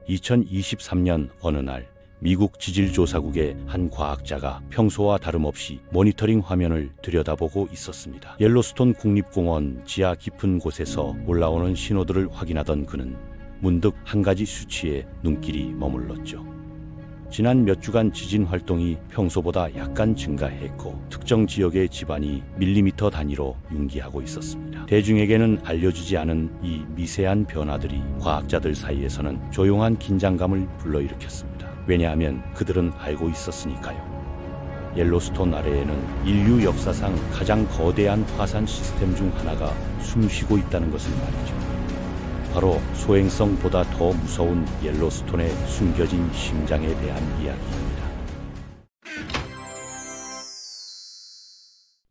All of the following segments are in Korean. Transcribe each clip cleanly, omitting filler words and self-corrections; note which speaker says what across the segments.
Speaker 1: 2023년 어느 날 미국 지질조사국의 한 과학자가 평소와 다름없이 모니터링 화면을 들여다보고 있었습니다. 옐로스톤 국립공원 지하 깊은 곳에서 올라오는 신호들을 확인하던 그는 문득 한 가지 수치에 눈길이 머물렀죠. 지난 몇 주간 지진 활동이 평소보다 약간 증가했고 특정 지역의 지반이 밀리미터 단위로 융기하고 있었습니다. 대중에게는 알려지지 않은 이 미세한 변화들이 과학자들 사이에서는 조용한 긴장감을 불러일으켰습니다. 왜냐하면 그들은 알고 있었으니까요. 옐로스톤 아래에는 인류 역사상 가장 거대한 화산 시스템 중 하나가 숨쉬고 있다는 것을 말이죠. 바로 소행성보다 더 무서운 옐로스톤의 숨겨진 심장에 대한 이야기입니다.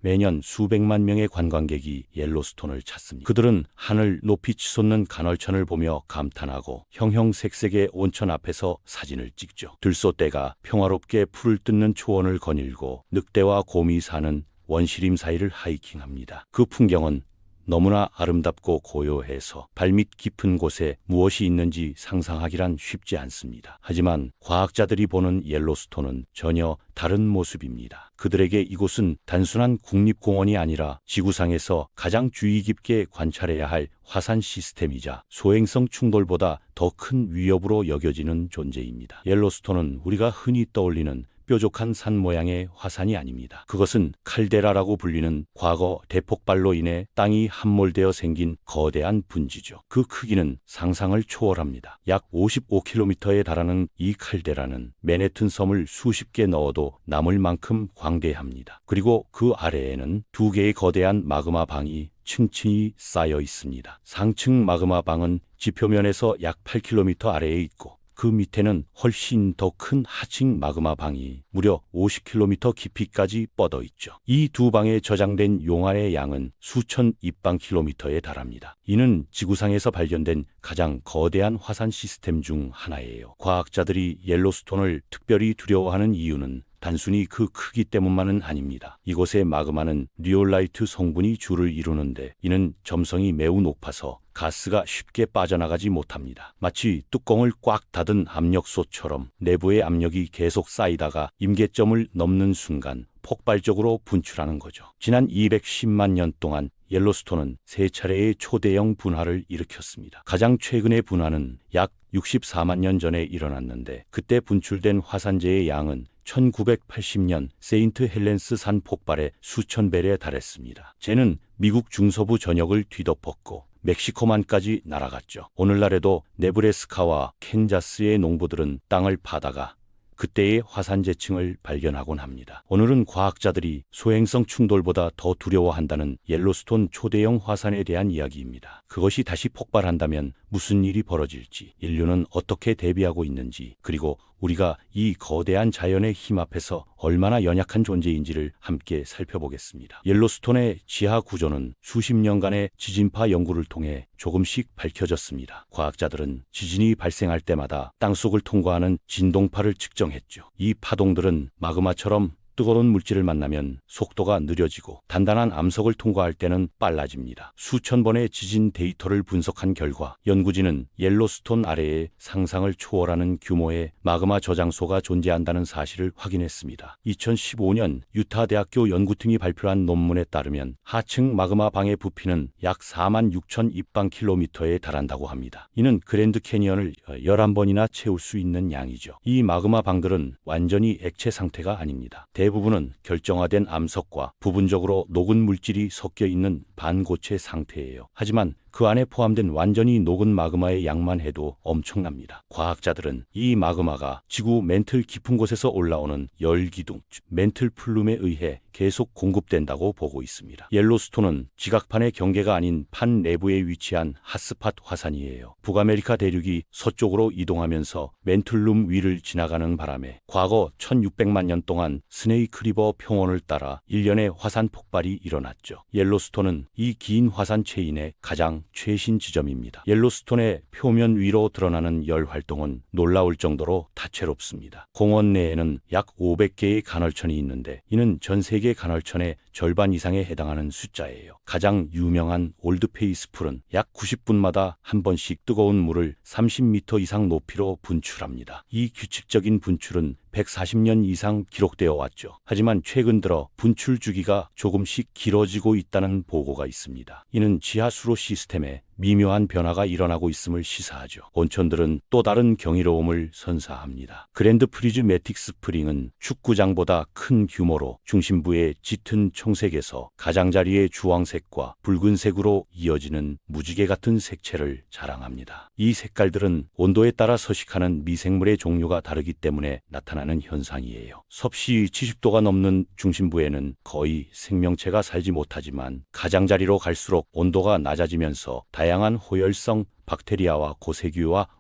Speaker 1: 매년 수백만 명의 관광객이 옐로스톤을 찾습니다. 그들은 하늘 높이 치솟는 간헐천을 보며 감탄하고 형형색색의 온천 앞에서 사진을 찍죠. 들소떼가 평화롭게 풀을 뜯는 초원을 거닐고 늑대와 곰이 사는 원시림 사이를 하이킹합니다. 그 풍경은 너무나 아름답고 고요해서 발밑 깊은 곳에 무엇이 있는지 상상하기란 쉽지 않습니다. 하지만 과학자들이 보는 옐로스톤은 전혀 다른 모습입니다. 그들에게 이곳은 단순한 국립공원이 아니라 지구상에서 가장 주의 깊게 관찰해야 할 화산 시스템이자 소행성 충돌보다 더 큰 위협으로 여겨지는 존재입니다. 옐로스톤은 우리가 흔히 떠올리는 뾰족한 산 모양의 화산이 아닙니다. 그것은 칼데라라고 불리는 과거 대폭발로 인해 땅이 함몰되어 생긴 거대한 분지죠. 그 크기는 상상을 초월합니다. 약 55km에 달하는 이 칼데라는 맨해튼 섬을 수십 개 넣어도 남을 만큼 광대합니다. 그리고 그 아래에는 두 개의 거대한 마그마 방이 층층이 쌓여 있습니다. 상층 마그마 방은 지표면에서 약 8km 아래에 있고 그 밑에는 훨씬 더 큰 하층 마그마 방이 무려 50km 깊이까지 뻗어 있죠. 이 두 방에 저장된 용암의 양은 수천 입방킬로미터에 달합니다. 이는 지구상에서 발견된 가장 거대한 화산 시스템 중 하나예요. 과학자들이 옐로스톤을 특별히 두려워하는 이유는 단순히 그 크기 때문만은 아닙니다. 이곳의 마그마는 리올라이트 성분이 주를 이루는데 이는 점성이 매우 높아서 가스가 쉽게 빠져나가지 못합니다. 마치 뚜껑을 꽉 닫은 압력솥처럼 내부의 압력이 계속 쌓이다가 임계점을 넘는 순간 폭발적으로 분출하는 거죠. 지난 210만 년 동안 옐로스톤은 세 차례의 초대형 분화를 일으켰습니다. 가장 최근의 분화는 약 64만 년 전에 일어났는데 그때 분출된 화산재의 양은 1980년 세인트 헬렌스 산 폭발의 수천 배에 달했습니다. 쟤는 미국 중서부 전역을 뒤덮었고 멕시코만까지 날아갔죠. 오늘날에도 네브래스카와 캔자스의 농부들은 땅을 파다가 그때의 화산재층을 발견하곤 합니다. 오늘은 과학자들이 소행성 충돌보다 더 두려워한다는 옐로스톤 초대형 화산에 대한 이야기입니다. 그것이 다시 폭발한다면 무슨 일이 벌어질지, 인류는 어떻게 대비하고 있는지, 그리고 우리가 이 거대한 자연의 힘 앞에서 얼마나 연약한 존재인지를 함께 살펴보겠습니다. 옐로스톤의 지하 구조는 수십 년간의 지진파 연구를 통해 조금씩 밝혀졌습니다. 과학자들은 지진이 발생할 때마다 땅속을 통과하는 진동파를 측정했죠. 이 파동들은 마그마처럼 뜨거운 물질을 만나면 속도가 느려지고 단단한 암석을 통과할 때는 빨라집니다. 수천 번의 지진 데이터를 분석한 결과 연구진은 옐로스톤 아래에 상상을 초월하는 규모의 마그마 저장소가 존재한다는 사실을 확인했습니다. 2015년 유타 대학교 연구팀이 발표한 논문에 따르면 하층 마그마 방의 부피는 약 4만 6천 입방킬로미터에 달한다고 합니다. 이는 그랜드 캐니언을 11번이나 채울 수 있는 양이죠. 이 마그마 방들은 완전히 액체 상태가 아닙니다. 대부분은 결정화된 암석과 부분적으로 녹은 물질이 섞여 있는 반고체 상태예요. 하지만 그 안에 포함된 완전히 녹은 마그마의 양만 해도 엄청납니다. 과학자들은 이 마그마가 지구 맨틀 깊은 곳에서 올라오는 열기둥, 맨틀 플룸에 의해 계속 공급된다고 보고 있습니다. 옐로스톤은 지각판의 경계가 아닌 판 내부에 위치한 핫스팟 화산이에요. 북아메리카 대륙이 서쪽으로 이동하면서 맨틀룸 위를 지나가는 바람에 과거 1600만 년 동안 스네이크 리버 평원을 따라 일련의 화산 폭발이 일어났죠. 옐로스톤은 이 긴 화산 체인의 가장 최신 지점입니다. 옐로스톤의 표면 위로 드러나는 열 활동은 놀라울 정도로 다채롭습니다. 공원 내에는 약 500개의 간헐천이 있는데 이는 전 세계 간헐천의 절반 이상에 해당하는 숫자예요. 가장 유명한 올드페이스풀은 약 90분마다 한 번씩 뜨거운 물을 30m 이상 높이로 분출합니다. 이 규칙적인 분출은 140년 이상 기록되어 왔죠. 하지만 최근 들어 분출 주기가 조금씩 길어지고 있다는 보고가 있습니다. 이는 지하수로 시스템에 미묘한 변화가 일어나고 있음을 시사하죠. 온천들은 또 다른 경이로움을 선사합니다. 그랜드 프리즈매틱 스프링은 축구장보다 큰 규모로 중심부의 짙은 청색에서 가장자리의 주황색과 붉은색으로 이어지는 무지개 같은 색채를 자랑합니다. 이 색깔들은 온도에 따라 서식하는 미생물의 종류가 다르기 때문에 나타나는 현상이에요. 섭씨 70도가 넘는 중심부에는 거의 생명체가 살지 못하지만 가장자리로 갈수록 온도가 낮아지면서 다양한 호열성 박테리아와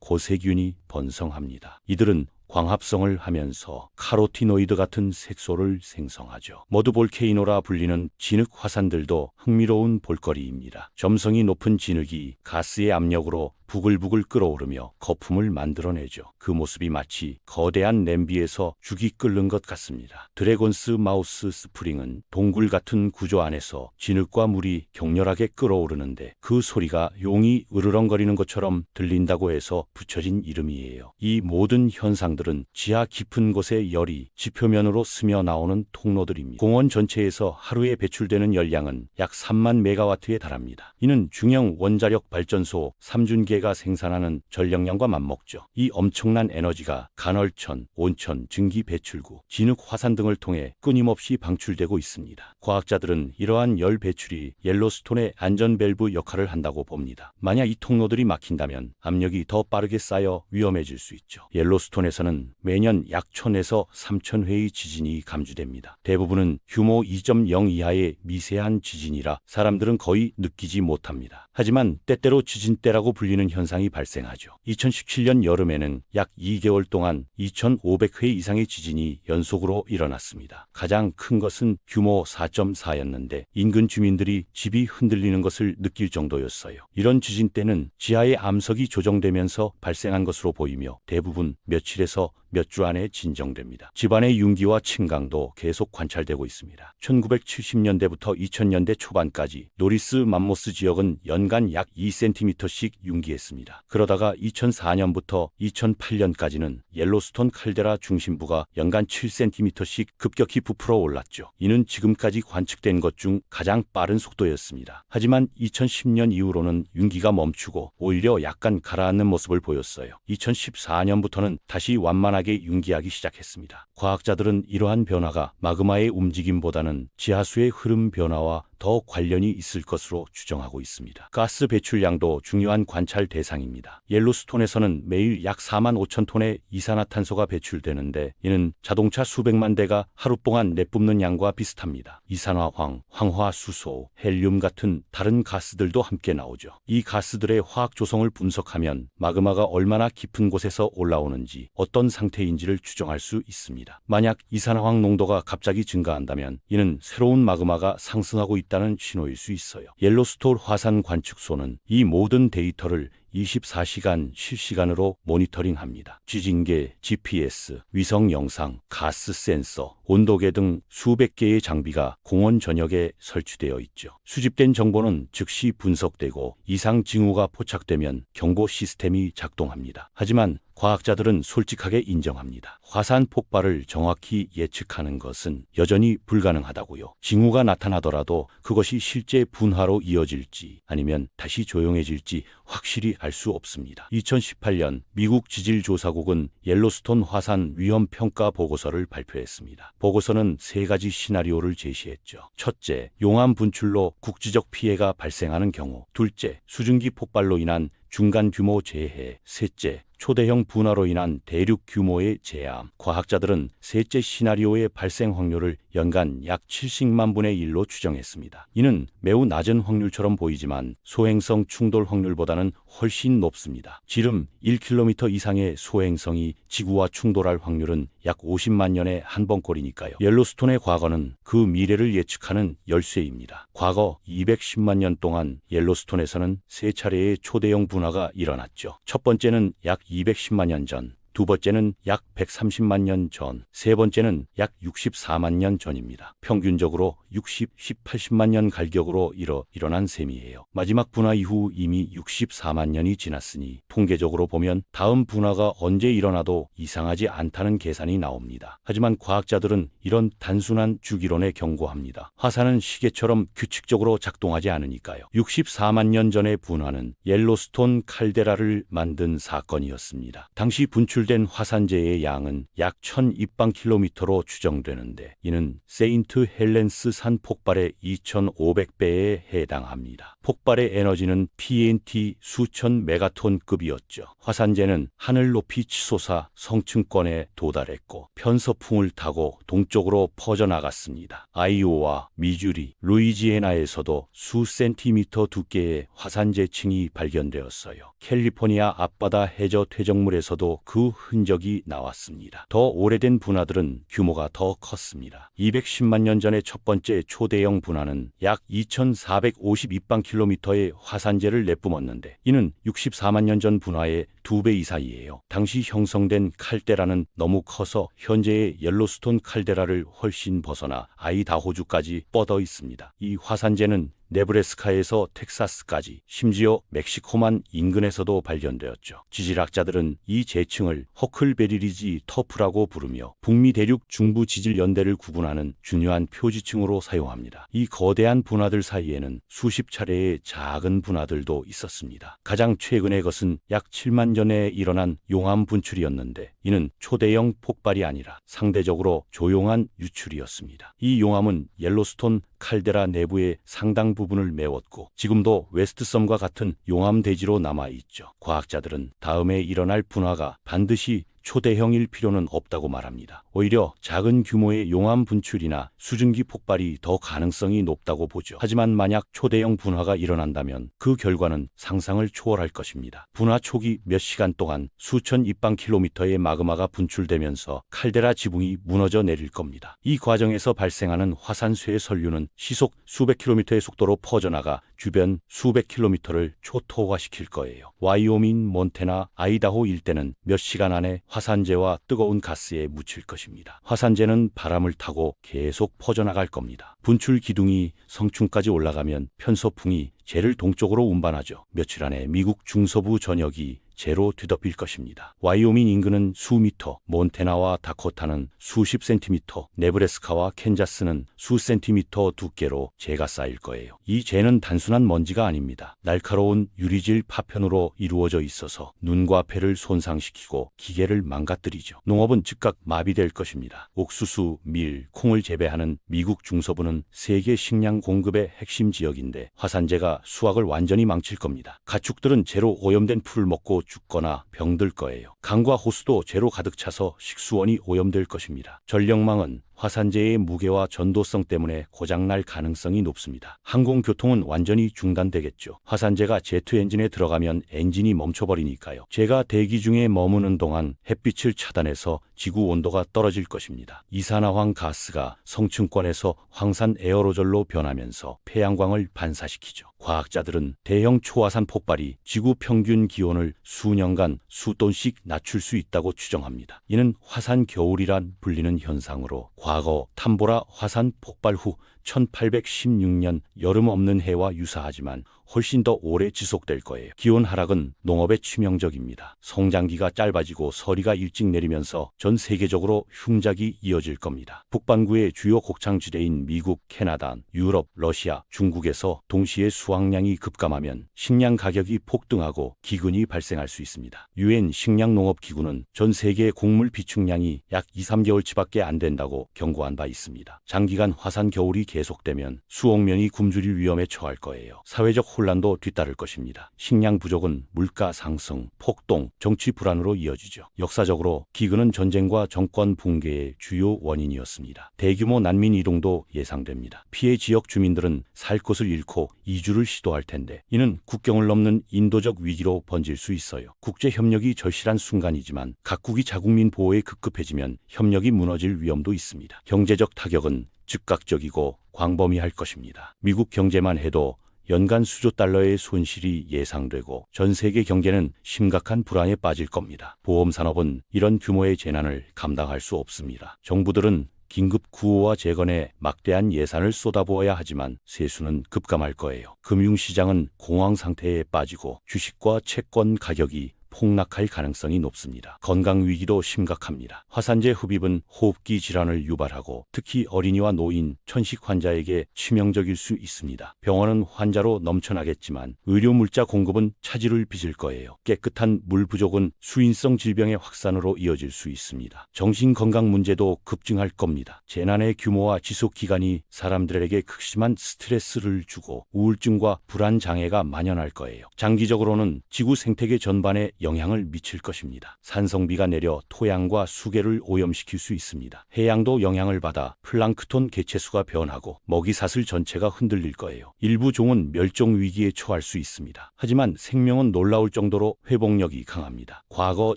Speaker 1: 고세균이 번성합니다. 이들은 광합성을 하면서 카로티노이드 같은 색소를 생성하죠. 머드볼케이노라 불리는 진흙 화산들도 흥미로운 볼거리입니다. 점성이 높은 진흙이 가스의 압력으로 부글부글 끓어오르며 거품을 만들어내죠. 그 모습이 마치 거대한 냄비에서 죽이 끓는 것 같습니다. 드래곤스 마우스 스프링은 동굴 같은 구조 안에서 진흙과 물이 격렬하게 끓어오르는데 그 소리가 용이 으르렁거리는 것처럼 들린다고 해서 붙여진 이름이에요. 이 모든 현상들은 지하 깊은 곳의 열이 지표면으로 스며 나오는 통로들입니다. 공원 전체에서 하루에 배출되는 열량은 약 3만 메가와트에 달합니다. 이는 중형 원자력 발전소 3준계가 생산하는 전력량과 맞먹죠. 이 엄청난 에너지가 간헐천, 온천, 증기 배출구, 진흙 화산 등을 통해 끊임없이 방출되고 있습니다. 과학자들은 이러한 열 배출이 옐로스톤의 안전 밸브 역할을 한다고 봅니다. 만약 이 통로들이 막힌다면 압력이 더 빠르게 쌓여 위험해질 수 있죠. 옐로스톤에서는 매년 약 1000에서 3000회의 지진이 감지됩니다. 대부분은 규모 2.0 이하의 미세한 지진이라 사람들은 거의 느끼지 못합니다. 하지만 때때로 지진대라고 불리는 현상이 발생하죠. 2017년 여름에는 약 2개월 동안 2500회 이상의 지진이 연속으로 일어났습니다. 가장 큰 것은 규모 4.4였는데 인근 주민들이 집이 흔들리는 것을 느낄 정도였어요. 이런 지진 때는 지하의 암석이 조정되면서 발생한 것으로 보이며 대부분 며칠에서 몇 주 안에 진정됩니다. 집안의 융기와 침강도 계속 관찰되고 있습니다. 1970년대부터 2000년대 초반까지 노리스 맘모스 지역은 연간 약 2cm씩 융기했습니다. 그러다가 2004년부터 2008년까지는 옐로스톤 칼데라 중심부가 연간 7cm씩 급격히 부풀어 올랐죠. 이는 지금까지 관측된 것 중 가장 빠른 속도였습니다. 하지만 2010년 이후로는 융기가 멈추고 오히려 약간 가라앉는 모습을 보였어요. 2014년부터는 다시 완만하게 융기하기 시작했습니다. 과학자들은 이러한 변화가 마그마의 움직임보다는 지하수의 흐름 변화와 더 관련이 있을 것으로 추정하고 있습니다. 가스 배출량도 중요한 관찰 대상입니다. 옐로스톤에서는 매일 약 4만 5천 톤의 이산화탄소가 배출되는데 이는 자동차 수백만 대가 하루 동안 내뿜는 양과 비슷합니다. 이산화황, 황화수소, 헬륨 같은 다른 가스들도 함께 나오죠. 이 가스들의 화학 조성을 분석하면 마그마가 얼마나 깊은 곳에서 올라오는지 어떤 상태인지를 추정할 수 있습니다. 만약 이산화황 농도가 갑자기 증가한다면 이는 새로운 마그마가 상승하고 있다는 신호일 수 있어요. 옐로스톤 화산 관측소는 이 모든 데이터를 24시간 실시간으로 모니터링합니다. 지진계, GPS, 위성 영상, 가스 센서, 온도계 등 수백 개의 장비가 공원 전역에 설치되어 있죠. 수집된 정보는 즉시 분석되고 이상 징후가 포착되면 경보 시스템이 작동합니다. 하지만 과학자들은 솔직하게 인정합니다. 화산 폭발을 정확히 예측하는 것은 여전히 불가능하다고요. 징후가 나타나더라도 그것이 실제 분화로 이어질지 아니면 다시 조용해질지 확실히 알 수 없습니다. 2018년 미국 지질조사국은 옐로스톤 화산 위험평가 보고서를 발표했습니다. 보고서는 세 가지 시나리오를 제시했죠. 첫째, 용암 분출로 국지적 피해가 발생하는 경우. 둘째, 수증기 폭발로 인한 중간 규모 재해. 셋째, 초대형 분화로 인한 대륙 규모의 재암. 과학자들은 셋째 시나리오의 발생 확률을 연간 약 70만 분의 1로 추정했습니다. 이는 매우 낮은 확률처럼 보이지만 소행성 충돌 확률보다는 훨씬 높습니다. 지름 1km 이상의 소행성이 지구와 충돌할 확률은 약 50만 년에 한 번꼴이니까요. 옐로스톤의 과거는 그 미래를 예측하는 열쇠입니다. 과거 210만 년 동안 옐로스톤에서는 세 차례의 초대형 분화가 일어났죠. 첫 번째는 약 210만 년 전 두 번째는 약 130만 년 전, 세 번째는 약 64만 년 전입니다. 평균적으로 60, 80만 년 간격으로 일어난 셈이에요. 마지막 분화 이후 이미 64만 년이 지났으니 통계적으로 보면 다음 분화가 언제 일어나도 이상하지 않다는 계산이 나옵니다. 하지만 과학자들은 이런 단순한 주기론에 경고합니다. 화산은 시계처럼 규칙적으로 작동하지 않으니까요. 64만 년 전의 분화는 옐로스톤 칼데라를 만든 사건이었습니다. 당시 분출된 화산재의 양은 약 1000입방킬로미터로 추정되는데 이는 세인트 헬렌스 산 폭발의 2500배에 해당합니다. 폭발의 에너지는 TNT 수천 메가톤급이었죠. 화산재는 하늘 높이 치솟아 성층권에 도달했고 편서풍을 타고 동쪽으로 퍼져나갔습니다. 아이오와 미주리, 루이지애나에서도 수 센티미터 두께의 화산재층이 발견되었어요. 캘리포니아 앞바다 해저 퇴적물에서도 그 흔적이 나왔습니다. 더 오래된 분화들은 규모가 더 컸습니다. 210만 년 전의 첫 번째 초대형 분화는 약 2450입방킬로미터의 화산재를 내뿜었는데 이는 64만 년 전 분화의 2배 이상이에요. 당시 형성된 칼데라는 너무 커서 현재의 옐로스톤 칼데라를 훨씬 벗어나 아이다호주까지 뻗어 있습니다. 이 화산재는 네브래스카에서 텍사스까지 심지어 멕시코만 인근에서도 발견되었죠. 지질학자들은 이 재층을 허클베리리지 터프라고 부르며 북미 대륙 중부 지질 연대를 구분하는 중요한 표지층으로 사용합니다. 이 거대한 분화들 사이에는 수십 차례의 작은 분화들도 있었습니다. 가장 최근의 것은 약 7만 전에 일어난 용암 분출이었는데 이는 초대형 폭발이 아니라 상대적으로 조용한 유출이었습니다. 이 용암은 옐로스톤 칼데라 내부의 상당 부분을 메웠고 지금도 웨스트섬과 같은 용암 대지로 남아있죠. 과학자들은 다음에 일어날 분화가 반드시 초대형일 필요는 없다고 말합니다. 오히려 작은 규모의 용암 분출이나 수증기 폭발이 더 가능성이 높다고 보죠. 하지만 만약 초대형 분화가 일어난다면 그 결과는 상상을 초월할 것입니다. 분화 초기 몇 시간 동안 수천 입방킬로미터의 마그마가 분출되면서 칼데라 지붕이 무너져 내릴 겁니다. 이 과정에서 발생하는 화산쇠의 선류는 시속 수백 킬로미터의 속도로 퍼져나가 주변 수백 킬로미터를 초토화시킬 거예요. 와이오밍, 몬태나, 아이다호 일대는 몇 시간 안에 화산재와 뜨거운 가스에 묻힐 것입니다. 화산재는 바람을 타고 계속 퍼져나갈 겁니다. 분출 기둥이 성층까지 올라가면 편서풍이 재를 동쪽으로 운반하죠. 며칠 안에 미국 중서부 전역이 재로 뒤덮일 것입니다. 와이오밍 인근은 수미터, 몬태나와 다코타는 수십 센티미터, 네브래스카와 캔자스는 수 센티미터 두께로 재가 쌓일 거예요. 이 재는 단순한 먼지가 아닙니다. 날카로운 유리질 파편으로 이루어져 있어서 눈과 폐를 손상시키고 기계를 망가뜨리죠. 농업은 즉각 마비될 것입니다. 옥수수, 밀, 콩을 재배하는 미국 중서부는 세계 식량 공급의 핵심 지역인데 화산재가 수확을 완전히 망칠 겁니다. 가축들은 재로 오염된 풀을 먹고 죽거나 병들 거예요. 강과 호수도 재로 가득 차서 식수원이 오염될 것입니다. 전력망은 화산재의 무게와 전도성 때문에 고장날 가능성이 높습니다. 항공교통은 완전히 중단되겠죠. 화산재가 제트 엔진에 들어가면 엔진이 멈춰버리니까요. 재가 대기 중에 머무는 동안 햇빛을 차단해서 지구 온도가 떨어질 것입니다. 이산화황 가스가 성층권에서 황산 에어로졸로 변하면서 태양광을 반사시키죠. 과학자들은 대형 초화산 폭발이 지구 평균 기온을 수년간 수도씩 낮출 수 있다고 추정합니다. 이는 화산 겨울이란 불리는 현상으로 과거 탐보라 화산 폭발 후 1816년 여름 없는 해와 유사하지만 훨씬 더 오래 지속될 거예요. 기온 하락은 농업에 치명적입니다. 성장기가 짧아지고 서리가 일찍 내리면서 전 세계적으로 흉작이 이어질 겁니다. 북반구의 주요 곡창지대인 미국, 캐나다, 유럽, 러시아, 중국에서 동시에 수확량이 급감하면 식량 가격이 폭등하고 기근이 발생할 수 있습니다. 유엔 식량농업기구는 전 세계 곡물 비축량이 약 2-3개월치밖에 안 된다고 경고한 바 있습니다. 장기간 화산 겨울이 계속되면 수억 명이 굶주릴 위험에 처할 거예요. 사회적 혼란도 뒤따를 것입니다. 식량 부족은 물가 상승, 폭동, 정치 불안으로 이어지죠. 역사적으로 기근은 전쟁과 정권 붕괴의 주요 원인이었습니다. 대규모 난민 이동도 예상됩니다. 피해 지역 주민들은 살 곳을 잃고 이주를 시도할 텐데 이는 국경을 넘는 인도적 위기로 번질 수 있어요. 국제 협력이 절실한 순간이지만 각국이 자국민 보호에 급급해지면 협력이 무너질 위험도 있습니다. 경제적 타격은 즉각적이고 광범위할 것입니다. 미국 경제만 해도 연간 수조 달러의 손실이 예상되고 전 세계 경제는 심각한 불안에 빠질 겁니다. 보험 산업은 이런 규모의 재난을 감당할 수 없습니다. 정부들은 긴급 구호와 재건에 막대한 예산을 쏟아부어야 하지만 세수는 급감할 거예요. 금융시장은 공황 상태에 빠지고 주식과 채권 가격이 폭락할 가능성이 높습니다. 건강 위기도 심각합니다. 화산재 흡입은 호흡기 질환을 유발하고 특히 어린이와 노인, 천식 환자에게 치명적일 수 있습니다. 병원은 환자로 넘쳐나겠지만 의료 물자 공급은 차질을 빚을 거예요. 깨끗한 물 부족은 수인성 질병의 확산으로 이어질 수 있습니다. 정신 건강 문제도 급증할 겁니다. 재난의 규모와 지속 기간이 사람들에게 극심한 스트레스를 주고 우울증과 불안 장애가 만연할 거예요. 장기적으로는 지구 생태계 전반에 영향을 미칠 것입니다. 산성비가 내려 토양과 수계를 오염시킬 수 있습니다. 해양도 영향을 받아 플랑크톤 개체수가 변하고 먹이사슬 전체가 흔들릴 거예요. 일부 종은 멸종 위기에 처할 수 있습니다. 하지만 생명은 놀라울 정도로 회복력이 강합니다. 과거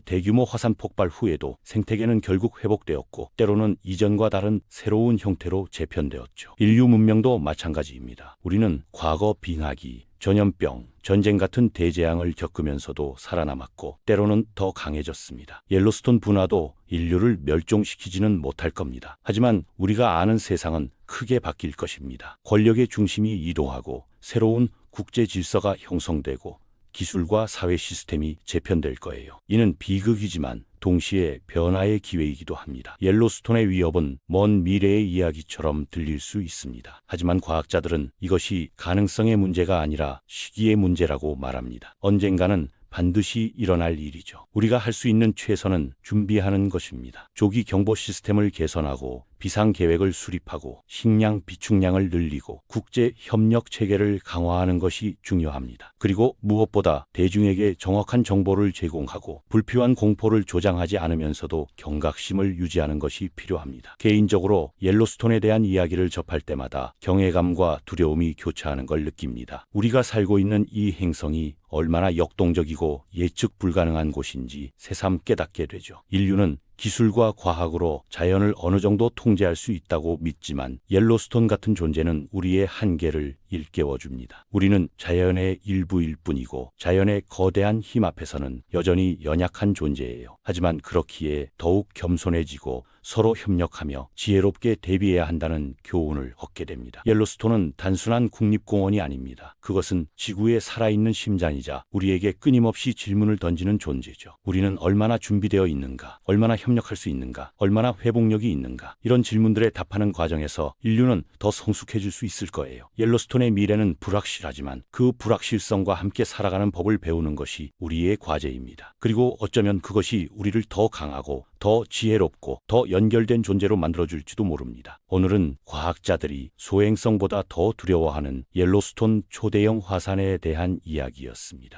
Speaker 1: 대규모 화산 폭발 후에도 생태계는 결국 회복되었고 때로는 이전과 다른 새로운 형태로 재편되었죠. 인류 문명도 마찬가지입니다. 우리는 과거 빙하기, 전염병, 전쟁 같은 대재앙을 겪으면서도 살아남았고 때로는 더 강해졌습니다. 옐로스톤 분화도 인류를 멸종시키지는 못할 겁니다. 하지만 우리가 아는 세상은 크게 바뀔 것입니다. 권력의 중심이 이동하고 새로운 국제 질서가 형성되고 기술과 사회 시스템이 재편될 거예요. 이는 비극이지만 동시에 변화의 기회이기도 합니다. 옐로스톤의 위협은 먼 미래의 이야기처럼 들릴 수 있습니다. 하지만 과학자들은 이것이 가능성의 문제가 아니라 시기의 문제라고 말합니다. 언젠가는 반드시 일어날 일이죠. 우리가 할 수 있는 최선은 준비하는 것입니다. 조기 경보 시스템을 개선하고 비상계획을 수립하고 식량 비축량을 늘리고 국제 협력 체계를 강화하는 것이 중요합니다. 그리고 무엇보다 대중에게 정확한 정보를 제공하고 불필요한 공포를 조장하지 않으면서도 경각심을 유지하는 것이 필요합니다. 개인적으로 옐로스톤에 대한 이야기를 접할 때마다 경외감과 두려움이 교차하는 걸 느낍니다. 우리가 살고 있는 이 행성이 얼마나 역동적이고 예측 불가능한 곳인지 새삼 깨닫게 되죠. 인류는 기술과 과학으로 자연을 어느 정도 통제할 수 있다고 믿지만 옐로스톤 같은 존재는 우리의 한계를 일깨워줍니다. 우리는 자연의 일부일 뿐이고 자연의 거대한 힘 앞에서는 여전히 연약한 존재예요. 하지만 그렇기에 더욱 겸손해지고 서로 협력하며 지혜롭게 대비해야 한다는 교훈을 얻게 됩니다. 옐로스톤은 단순한 국립공원이 아닙니다. 그것은 지구의 살아있는 심장이자 우리에게 끊임없이 질문을 던지는 존재죠. 우리는 얼마나 준비되어 있는가? 얼마나 협력할 수 있는가? 얼마나 회복력이 있는가? 이런 질문들에 답하는 과정에서 인류는 더 성숙해질 수 있을 거예요. 옐로스톤의 미래는 불확실하지만 그 불확실성과 함께 살아가는 법을 배우는 것이 우리의 과제입니다. 그리고 어쩌면 그것이 우리를 더 강하고 더 지혜롭고 더 연결된 존재로 만들어줄지도 모릅니다. 오늘은 과학자들이 소행성보다 더 두려워하는 옐로스톤 초대형 화산에 대한 이야기였습니다.